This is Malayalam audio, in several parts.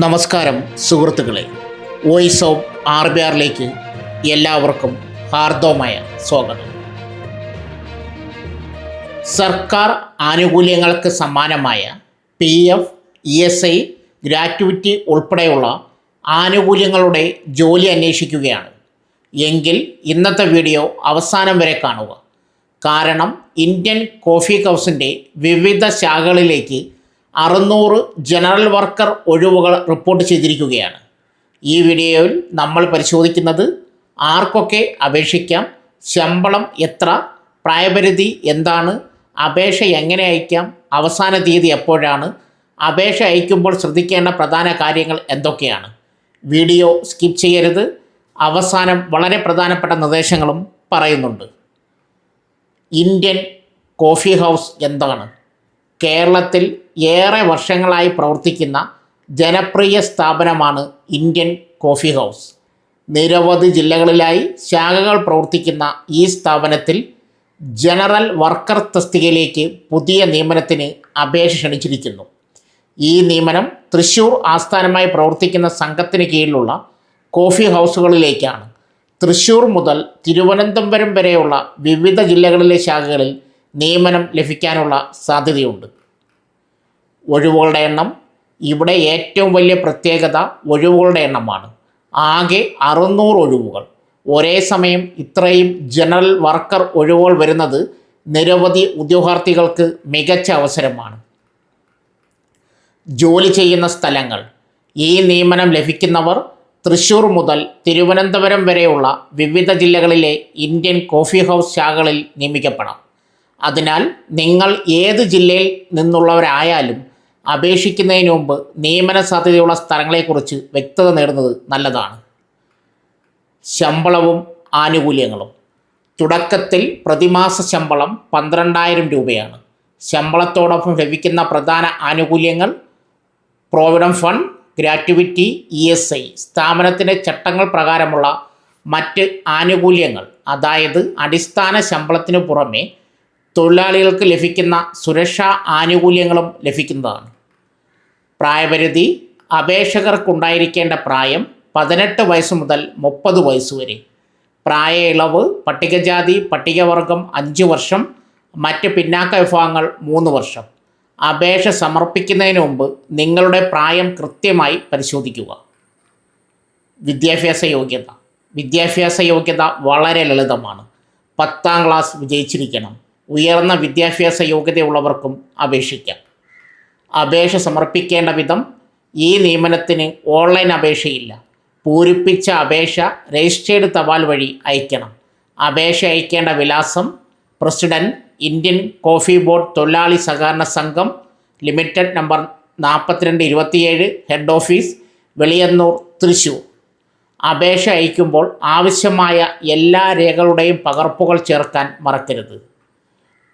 നമസ്കാരം സുഹൃത്തുക്കളെ, വോയിസ് ഓഫ് RBRലേക്ക് എല്ലാവർക്കും ഹാർദവമായ സ്വാഗതം. സർക്കാർ ആനുകൂല്യങ്ങൾക്ക് സമാനമായ PF, ESI, ഗ്രാറ്റുവിറ്റി ഉൾപ്പെടെയുള്ള ആനുകൂല്യങ്ങളുടെ ജോലി അന്വേഷിക്കുകയാണ് എങ്കിൽ ഇന്നത്തെ വീഡിയോ അവസാനം വരെ കാണുക. കാരണം ഇന്ത്യൻ കോഫി ഹൗസിൻ്റെ വിവിധ ശാഖകളിലേക്ക് 600 ജനറൽ വർക്കർ ഒഴിവുകൾ റിപ്പോർട്ട് ചെയ്തിരിക്കുകയാണ്. ഈ വീഡിയോയിൽ നമ്മൾ പരിശോധിക്കുന്നത് ആർക്കൊക്കെ അപേക്ഷിക്കാം, ശമ്പളം എത്ര, പ്രായപരിധി എന്താണ്, അപേക്ഷ എങ്ങനെ അയക്കാം, അവസാന തീയതി എപ്പോഴാണ്, അപേക്ഷ അയക്കുമ്പോൾ ശ്രദ്ധിക്കേണ്ട പ്രധാന കാര്യങ്ങൾ എന്തൊക്കെയാണ്. വീഡിയോ സ്കിപ്പ് ചെയ്യരുത്. അവസാനം വളരെ പ്രധാനപ്പെട്ട നിർദ്ദേശങ്ങളും പറയുന്നുണ്ട്. ഇന്ത്യൻ കോഫി ഹൗസ് എന്താണ്? കേരളത്തിൽ ഏറെ വർഷങ്ങളായി പ്രവർത്തിക്കുന്ന ജനപ്രിയ സ്ഥാപനമാണ് ഇന്ത്യൻ കോഫി ഹൗസ്. നിരവധി ജില്ലകളിലായി ശാഖകൾ പ്രവർത്തിക്കുന്ന ഈ സ്ഥാപനത്തിൽ ജനറൽ വർക്കർ തസ്തികയിലേക്ക് പുതിയ നിയമനത്തിന് അപേക്ഷ ക്ഷണിച്ചിരിക്കുന്നു. ഈ നിയമനം തൃശ്ശൂർ ആസ്ഥാനമായി പ്രവർത്തിക്കുന്ന സംഘത്തിന് കീഴിലുള്ള കോഫി ഹൗസുകളിലേക്കാണ്. തൃശ്ശൂർ മുതൽ തിരുവനന്തപുരം വരെയുള്ള വിവിധ ജില്ലകളിലെ ശാഖകളിൽ നിയമനം ലഭിക്കാനുള്ള സാധ്യതയുണ്ട്. ഒഴിവുകളുടെ എണ്ണം. ഇവിടെ ഏറ്റവും വലിയ പ്രത്യേകത ഒഴിവുകളുടെ എണ്ണമാണ്. ആകെ 600 ഒഴിവുകൾ. ഒരേ സമയം ഇത്രയും ജനറൽ വർക്കർ ഒഴിവുകൾ വരുന്നത് നിരവധി ഉദ്യോഗാർത്ഥികൾക്ക് മികച്ച അവസരമാണ്. ജോലി ചെയ്യുന്ന സ്ഥലങ്ങൾ. ഈ നിയമനം ലഭിക്കുന്നവർ തൃശ്ശൂർ മുതൽ തിരുവനന്തപുരം വരെയുള്ള വിവിധ ജില്ലകളിലെ ഇന്ത്യൻ കോഫി ഹൗസ് ശാഖകളിൽ നിയമിക്കപ്പെടാം. അതിനാൽ നിങ്ങൾ ഏത് ജില്ലയിൽ നിന്നുള്ളവരായാലും അപേക്ഷിക്കുന്നതിന് മുമ്പ് നിയമന സാധ്യതയുള്ള സ്ഥലങ്ങളെക്കുറിച്ച് വ്യക്തത നേടുന്നത് നല്ലതാണ്. ശമ്പളവും ആനുകൂല്യങ്ങളും. തുടക്കത്തിൽ പ്രതിമാസ ശമ്പളം 12,000 രൂപയാണ്. ശമ്പളത്തോടൊപ്പം ലഭിക്കുന്ന പ്രധാന ആനുകൂല്യങ്ങൾ പ്രോവിഡൻറ്റ് ഫണ്ട്, ഗ്രാറ്റുവിറ്റി, ESI, സ്ഥാപനത്തിൻ്റെ ചട്ടങ്ങൾ പ്രകാരമുള്ള മറ്റ് ആനുകൂല്യങ്ങൾ, അതായത് അടിസ്ഥാന ശമ്പളത്തിനു പുറമെ തൊഴിലാളികൾക്ക് ലഭിക്കുന്ന സുരക്ഷാ ആനുകൂല്യങ്ങളും ലഭിക്കുന്നതാണ്. പ്രായപരിധി. അപേക്ഷകർക്കുണ്ടായിരിക്കേണ്ട പ്രായം 18 വയസ്സ് മുതൽ 30 വയസ്സ് വരെ. പ്രായ ഇളവ് പട്ടികജാതി പട്ടികവർഗം 5 വർഷം, മറ്റ് പിന്നാക്ക വിഭാഗങ്ങൾ 3 വർഷം. അപേക്ഷ സമർപ്പിക്കുന്നതിന് മുമ്പ് നിങ്ങളുടെ പ്രായം കൃത്യമായി പരിശോധിക്കുക. വിദ്യാഭ്യാസ യോഗ്യത. വിദ്യാഭ്യാസ യോഗ്യത വളരെ ലളിതമാണ്. 10ാം ക്ലാസ് വിജയിച്ചിരിക്കണം. ഉയർന്ന വിദ്യാഭ്യാസ യോഗ്യതയുള്ളവർക്കും അപേക്ഷിക്കാം. അപേക്ഷ സമർപ്പിക്കേണ്ട വിധം. ഈ നിയമനത്തിന് ഓൺലൈൻ അപേക്ഷയില്ല. പൂരിപ്പിച്ച അപേക്ഷ രജിസ്റ്റേർഡ് തപാൽ വഴി അയക്കണം. അപേക്ഷ അയക്കേണ്ട വിലാസം: പ്രസിഡന്റ്, ഇന്ത്യൻ കോഫി ബോർഡ് തൊഴിലാളി സഹകരണ സംഘം limited, number 4227, head office, Veliyannur, Thrissur. അപേക്ഷ അയക്കുമ്പോൾ ആവശ്യമായ എല്ലാ രേഖകളുടെയും പകർപ്പുകൾ ചേർക്കാൻ മറക്കരുത്.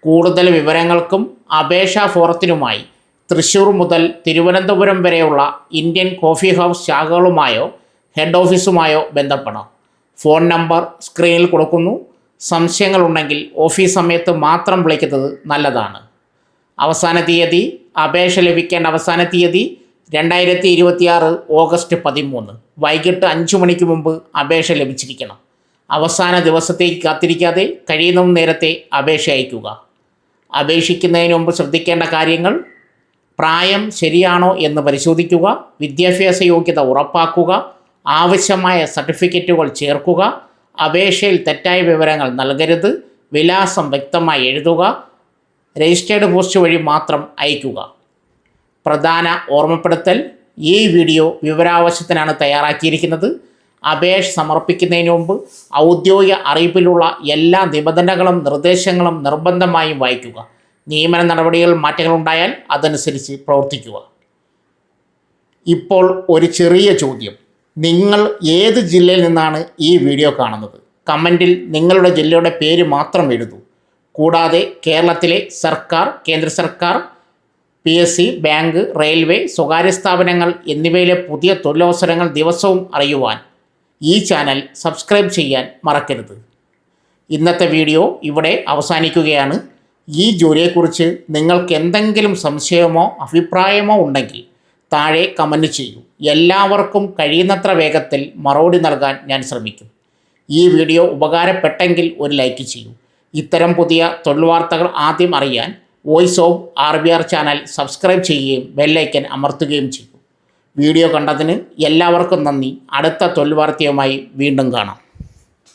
കൂടുതൽ വിവരങ്ങൾക്കും അപേക്ഷാ ഫോറത്തിനുമായി തൃശ്ശൂർ മുതൽ തിരുവനന്തപുരം വരെയുള്ള ഇന്ത്യൻ കോഫി ഹൗസ് ശാഖകളുമായോ ഹെഡ് ഓഫീസുമായോ ബന്ധപ്പെടാം. ഫോൺ നമ്പർ സ്ക്രീനിൽ കൊടുക്കുന്നു. സംശയങ്ങളുണ്ടെങ്കിൽ ഓഫീസ് സമയത്ത് മാത്രം വിളിക്കുന്നത് നല്ലതാണ്. അവസാന തീയതി. അപേക്ഷ ലഭിക്കേണ്ട അവസാന തീയതി 2026 ഓഗസ്റ്റ് 13 വൈകിട്ട് 5 മണിക്ക് മുമ്പ് അപേക്ഷ ലഭിച്ചിരിക്കണം. അവസാന ദിവസത്തേക്ക് കാത്തിരിക്കാതെ കഴിയുന്നതും നേരത്തെ അപേക്ഷ അയയ്ക്കുക. അപേക്ഷിക്കുന്നതിന് മുമ്പ് ശ്രദ്ധിക്കേണ്ട കാര്യങ്ങൾ: പ്രായം ശരിയാണോ എന്ന് പരിശോധിക്കുക, വിദ്യാഭ്യാസ യോഗ്യത ഉറപ്പാക്കുക, ആവശ്യമായ സർട്ടിഫിക്കറ്റുകൾ ചേർക്കുക, അപേക്ഷയിൽ തെറ്റായ വിവരങ്ങൾ നൽകരുത്, വിലാസം വ്യക്തമായി എഴുതുക, രജിസ്റ്റേർഡ് പോസ്റ്റ് വഴി മാത്രം അയയ്ക്കുക. പ്രധാന ഓർമ്മപ്പെടുത്തൽ: ഈ വീഡിയോ വിവരാവശ്യത്തിനാണ് തയ്യാറാക്കിയിരിക്കുന്നത്. അപേക്ഷ സമർപ്പിക്കുന്നതിന് മുമ്പ് ഔദ്യോഗിക അറിയിപ്പിലുള്ള എല്ലാ നിബന്ധനകളും നിർദ്ദേശങ്ങളും നിർബന്ധമായും വായിക്കുക. നിയമന നടപടികൾ മാറ്റങ്ങളുണ്ടായാൽ അതനുസരിച്ച് പ്രവർത്തിക്കുക. ഇപ്പോൾ ഒരു ചെറിയ ചോദ്യം. നിങ്ങൾ ഏത് ജില്ലയിൽ നിന്നാണ് ഈ വീഡിയോ കാണുന്നത്? കമൻറ്റിൽ നിങ്ങളുടെ ജില്ലയുടെ പേര് മാത്രം എഴുതൂ. കൂടാതെ കേരളത്തിലെ സർക്കാർ, കേന്ദ്ര സർക്കാർ, PSC, ബാങ്ക്, റെയിൽവേ, സ്വകാര്യ സ്ഥാപനങ്ങൾ എന്നിവയിലെ പുതിയ തൊഴിലവസരങ്ങൾ ദിവസവും അറിയുവാൻ ഈ ചാനൽ സബ്സ്ക്രൈബ് ചെയ്യാൻ മറക്കരുത്. ഇന്നത്തെ വീഡിയോ ഇവിടെ അവസാനിക്കുകയാണ്. ഈ ജോലിയെക്കുറിച്ച് നിങ്ങൾക്ക് എന്തെങ്കിലും സംശയമോ അഭിപ്രായമോ ഉണ്ടെങ്കിൽ താഴെ കമൻറ്റ് ചെയ്യൂ. എല്ലാവർക്കും കഴിയുന്നത്ര വേഗത്തിൽ മറുപടി നൽകാൻ ഞാൻ ശ്രമിക്കും. ഈ വീഡിയോ ഉപകാരപ്പെട്ടെങ്കിൽ ഒരു ലൈക്ക് ചെയ്യൂ. ഇത്തരം പുതിയ തൊഴിൽ വാർത്തകൾ ആദ്യം അറിയാൻ voice of RBR channel subscribe ചെയ്യുകയും ബെല്ലൈക്കൻ അമർത്തുകയും ചെയ്യൂ. വീഡിയോ കണ്ടതിന് എല്ലാവർക്കും നന്ദി. അടുത്ത തൊഴിൽ വാർത്തയുമായി വീണ്ടും കാണാം.